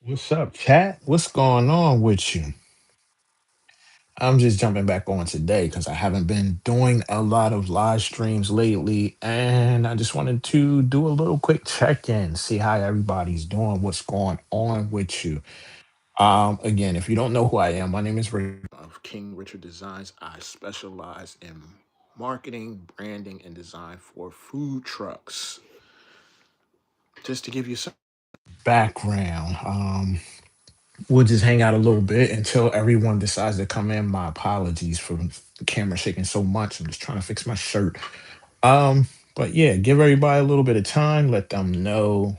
What's up, chat? What's going on with you? I'm just jumping back on today because I haven't been doing a lot of live streams lately, and I just wanted to do a little quick check-in, see how everybody's doing, what's going on with you. Again, if you don't know who I am, my name is Rick of King Richard Designs. I specialize in marketing, branding, and design for food trucks. Just to give you some background, we'll just hang out a little bit until everyone decides to come in. My apologies for the camera shaking so much. I'm just trying to fix my shirt. Um, but yeah, give everybody a little bit of time. Let them know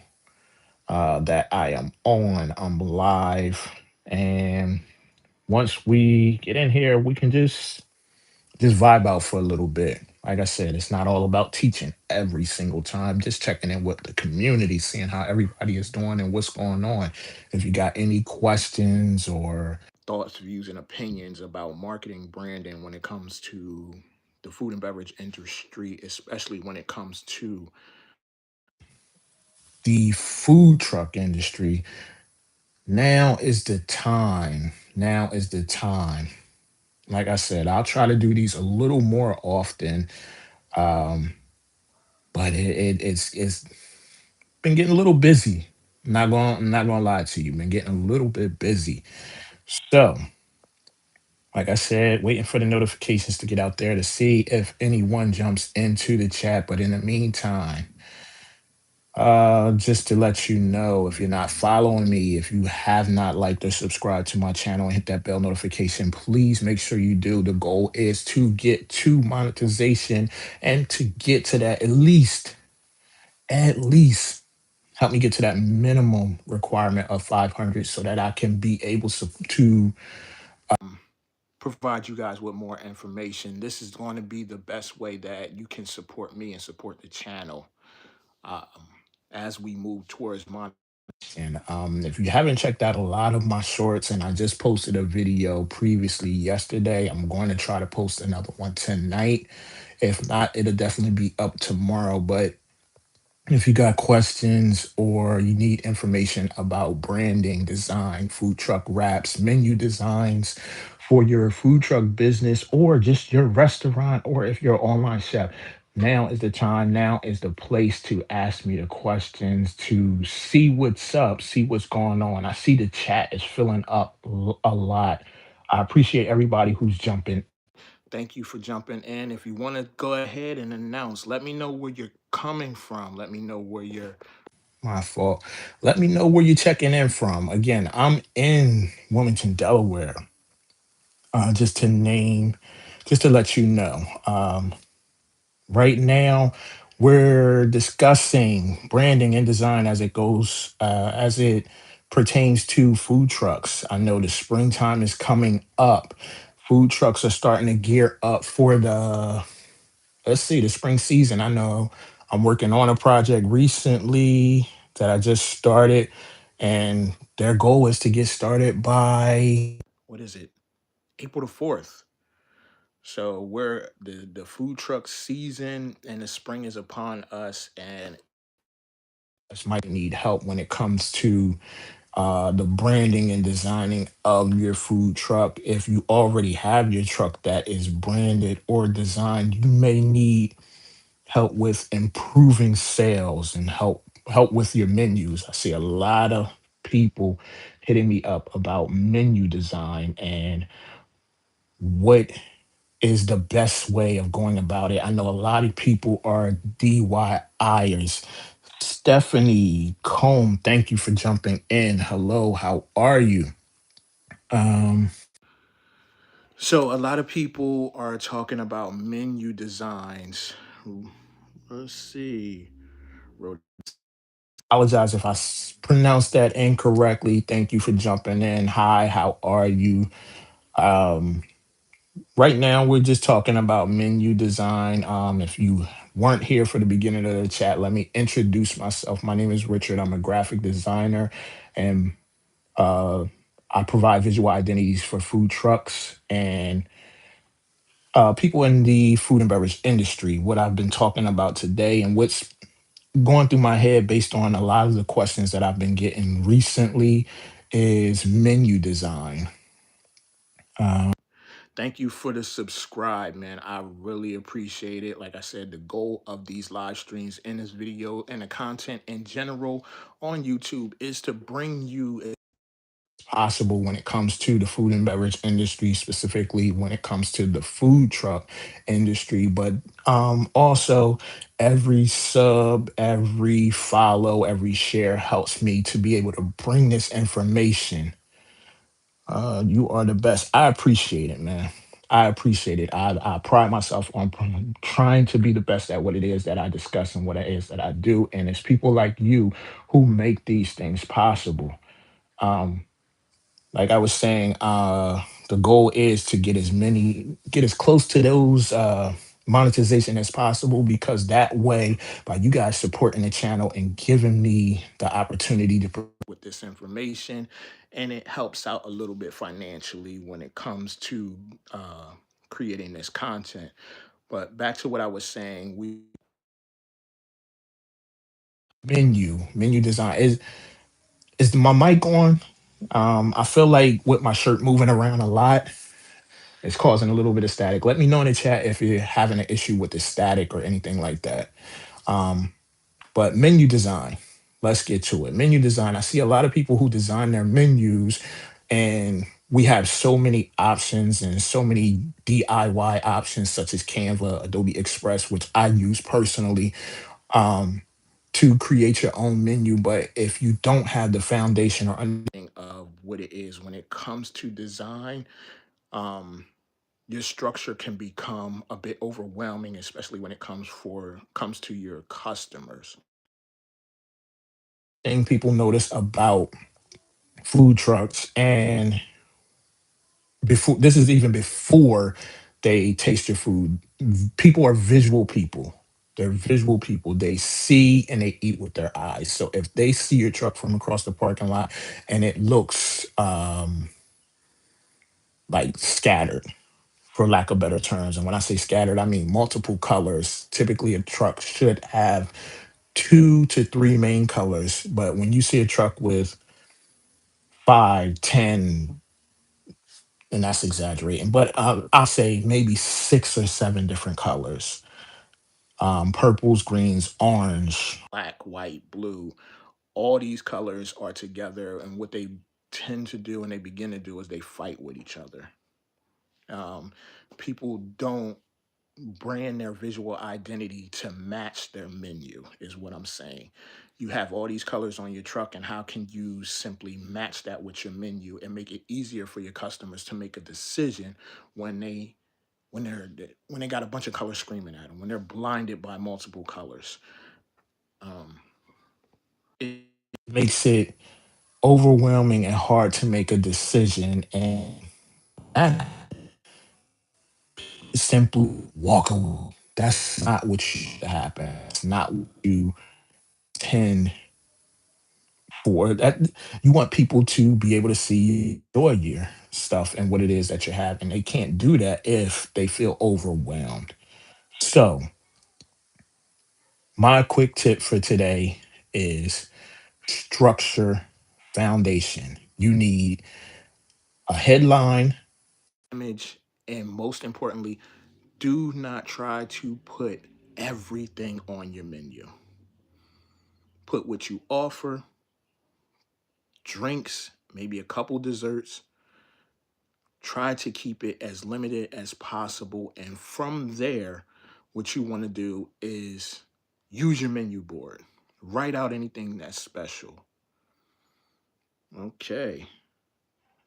that I am on. I'm live, and once we get in here, we can just vibe out for a little bit. Like I said, it's not all about teaching every single time, just checking in with the community, seeing how everybody is doing and what's going on. If you got any questions or thoughts, views, and opinions about marketing, branding when it comes to the food and beverage industry, especially when it comes to the food truck industry, now is the time. Now is the time. Like I said, I'll try to do these a little more often. Um, but it's been getting a little busy. I'm not gonna lie to you, been getting a little bit busy. So, like I said, waiting for the notifications to get out there to see if anyone jumps into the chat. But in the meantime, just to let you know, if you're not following me, if you have not liked or subscribed to my channel and hit that bell notification, please make sure you do. The goal is to get to monetization and to get to that at least help me get to that minimum requirement of 500 so that I can be able to provide you guys with more information. This is going to be the best way that you can support me and support the channel um, as we move towards monetization. And if you haven't checked out a lot of my shorts, and I just posted a video previously yesterday, I'm going to try to post another one tonight. If not, it'll definitely be up tomorrow. But if you got questions or you need information about branding, design, food truck wraps, menu designs for your food truck business or just your restaurant, or if you're an online chef, now is the time, now is the place to ask me the questions to see what's up, see what's going on. I see the chat is filling up a lot. I appreciate everybody who's jumping. Thank you for jumping in. If you want to go ahead and announce, let me know where you're coming from. Let me know where you're. My fault. Let me know where you're checking in from. Again, I'm in Wilmington, Delaware. Just to name, just to let you know. Right now, we're discussing branding and design as it goes, as it pertains to food trucks. I know the springtime is coming up. Food trucks are starting to gear up for the spring season. I know I'm working on a project recently that I just started, and their goal is to get started by what is it? April the 4th. So we're the food truck season and the spring is upon us, and us might need help when it comes to the branding and designing of your food truck. If you already have your truck that is branded or designed, you may need help with improving sales and help with your menus. I see a lot of people hitting me up about menu design and what is the best way of going about it. I know a lot of people are DIYers. Stephanie Combe, thank you for jumping in. Hello, how are you? Um, so a lot of people are talking about menu designs. Let's see. Apologize if pronounced that incorrectly. Thank you for jumping in. Hi, how are you? Um, right now, we're just talking about menu design. If you weren't here for the beginning of the chat, let me introduce myself. My name is Richard. I'm a graphic designer, and uh, I provide visual identities for food trucks and people in the food and beverage industry. What I've been talking about today and what's going through my head based on a lot of the questions that I've been getting recently is menu design. Thank you for the subscribe, man. I really appreciate it. Like I said, the goal of these live streams in this video and the content in general on YouTube is to bring you as possible when it comes to the food and beverage industry, specifically when it comes to the food truck industry. But also, every sub, every follow, every share helps me to be able to bring this information. You are the best. I appreciate it, man. I appreciate it. I pride myself on trying to be the best at what it is that I discuss and what it is that I do. And it's people like you who make these things possible. Um, like I was saying, the goal is to get as close to those monetization as possible, because that way, by you guys supporting the channel and giving me the opportunity to with this information, and it helps out a little bit financially when it comes to creating this content. But back to what I was saying, we menu design is my mic on? I feel like with my shirt moving around a lot, it's causing a little bit of static. Let me know in the chat if you're having an issue with the static or anything like that. But menu design, let's get to it. Menu design. I see a lot of people who design their menus, and we have so many options and so many DIY options such as Canva, Adobe Express, which I use personally, to create your own menu. But if you don't have the foundation or understanding of what it is when it comes to design, um, your structure can become a bit overwhelming, especially when it comes to your customers. Thing people notice about food trucks, and before this is even before they taste your food, people are visual people. They're visual people. They see and they eat with their eyes. So if they see your truck from across the parking lot and it looks like scattered, for lack of better terms. And when I say scattered, I mean multiple colors. Typically, a truck should have 2 to 3 main colors. But when you see a truck with 5, 10, and that's exaggerating, but I'll say maybe 6 or 7 different colors, purples, greens, orange, black, white, blue. All these colors are together. And what they tend to do and they begin to do is they fight with each other. Um, People don't brand their visual identity to match their menu, is what I'm saying. You have all these colors on your truck, and how can you simply match that with your menu and make it easier for your customers to make a decision when when they got a bunch of colors screaming at them, when they're blinded by multiple colors? Um, it makes it overwhelming and hard to make a decision, and that simply walk away. That's not what should happen. It's not what you tend for. That you want people to be able to see enjoy your stuff and what it is that you have, and they can't do that if they feel overwhelmed. So my quick tip for today is structure foundation. You need a headline, image, and most importantly, do not try to put everything on your menu. Put what you offer, drinks, maybe a couple desserts. Try to keep it as limited as possible. And from there, what you want to do is use your menu board. Write out anything that's special. Okay.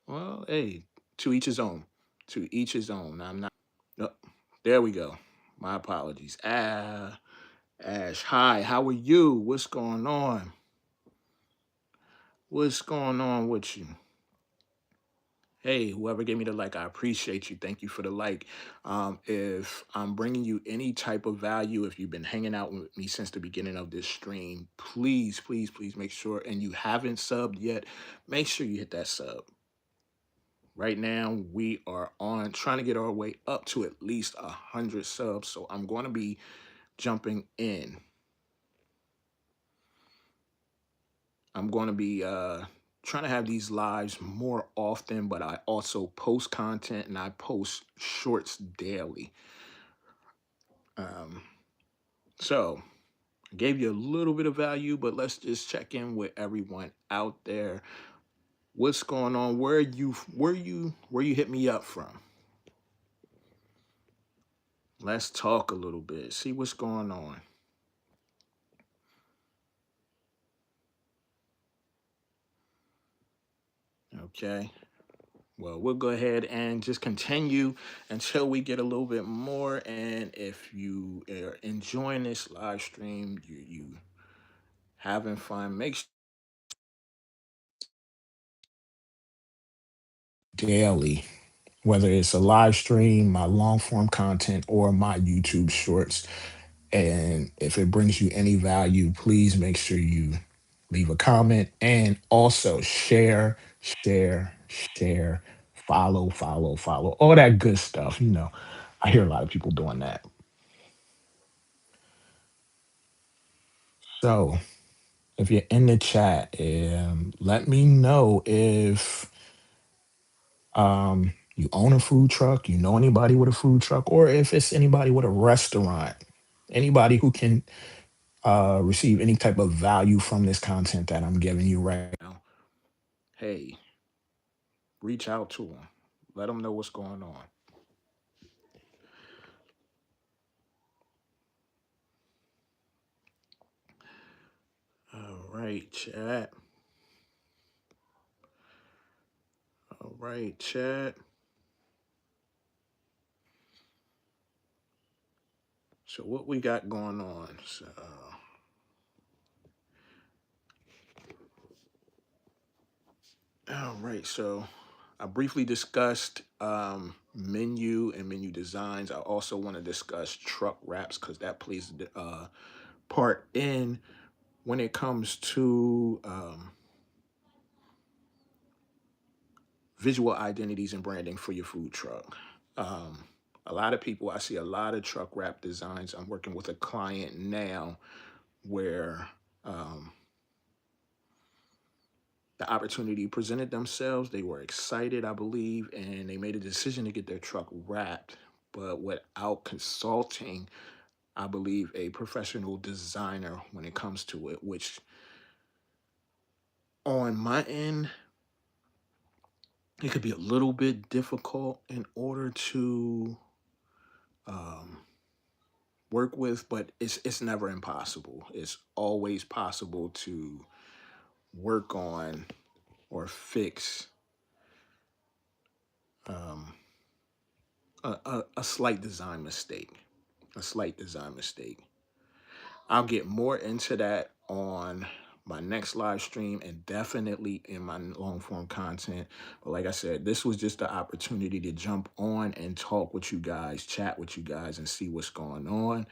Well, hey, to each his own. To each his own. I'm not. No, there we go. My apologies. Ash, hi, how are you? What's going on? What's going on with you? Hey, whoever gave me the like, I appreciate you. Thank you for the like. If I'm bringing you any type of value, if you've been hanging out with me since the beginning of this stream, please, please, please make sure, and you haven't subbed yet, make sure you hit that sub. Right now, we are on trying to get our way up to at least 100 subs. So I'm going to be jumping in. I'm going to be trying to have these lives more often, but I also post content and I post shorts daily. Um, so I gave you a little bit of value, but let's just check in with everyone out there. What's going on? Where you hit me up from? Let's talk a little bit. See what's going on. Okay. Well, we'll go ahead and just continue until we get a little bit more. And if you are enjoying this live stream, you having fun, make sure daily, whether it's a live stream, my long form content, or my YouTube shorts. And if it brings you any value, please make sure you leave a comment and also share, follow, all that good stuff. I hear a lot of people doing that. So if you're in the chat, let me know if you own a food truck, you know anybody with a food truck, or if it's anybody with a restaurant, anybody who can receive any type of value from this content that I'm giving you right now. Hey, reach out to them. Let them know what's going on. All right, chat. All right, chat. So what we got going on? So, all right. So I briefly discussed menu and menu designs. I also want to discuss truck wraps because that plays part in when it comes to visual identities and branding for your food truck. Um, a lot of people, I see a lot of truck wrap designs. I'm working with a client now where um, the opportunity presented themselves. They were excited, I believe, and they made a decision to get their truck wrapped, but without consulting, I believe, a professional designer when it comes to it, which on my end, it could be a little bit difficult in order to um, work with, but it's never impossible. It's always possible to work on or fix um, a slight design mistake. A slight design mistake. I'll get more into that on my next live stream and definitely in my long form content. But like I said, this was just the opportunity to jump on and talk with you guys, chat with you guys, and see what's going on.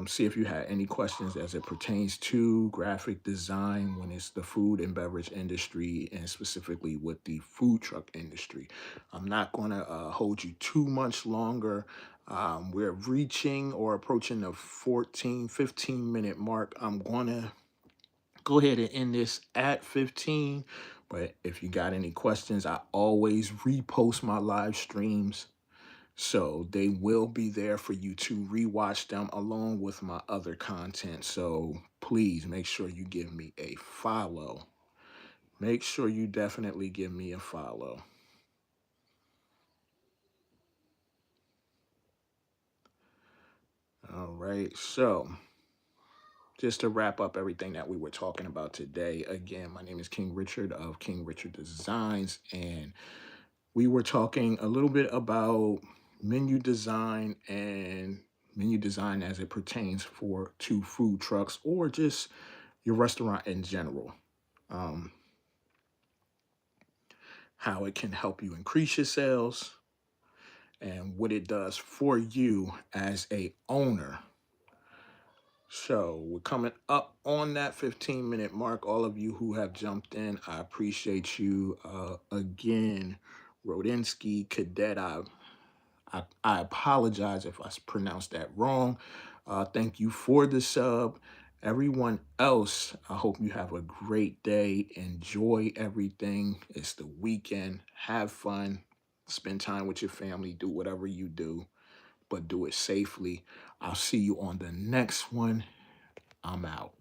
See if you had any questions as it pertains to graphic design when it's the food and beverage industry and specifically with the food truck industry. I'm not going to hold you too much longer. We're reaching or approaching the 15-minute mark. I'm going to go ahead and end this at 15. But if you got any questions, I always repost my live streams, so they will be there for you to rewatch them along with my other content. So please make sure you give me a follow. Make sure you definitely give me a follow. All right. So just to wrap up everything that we were talking about today, again, my name is King Richard of King Richard Designs, and we were talking a little bit about menu design and menu design as it pertains for to food trucks or just your restaurant in general. Um, how it can help you increase your sales and what it does for you as a owner. So we're coming up on that 15-minute mark. All of you who have jumped in, I appreciate you. Again, Rodinsky Cadet, I apologize if I pronounced that wrong. Thank you for the sub. Everyone else, I hope you have a great day. Enjoy everything. It's the weekend. Have fun. Spend time with your family. Do whatever you do, but do it safely. I'll see you on the next one. I'm out.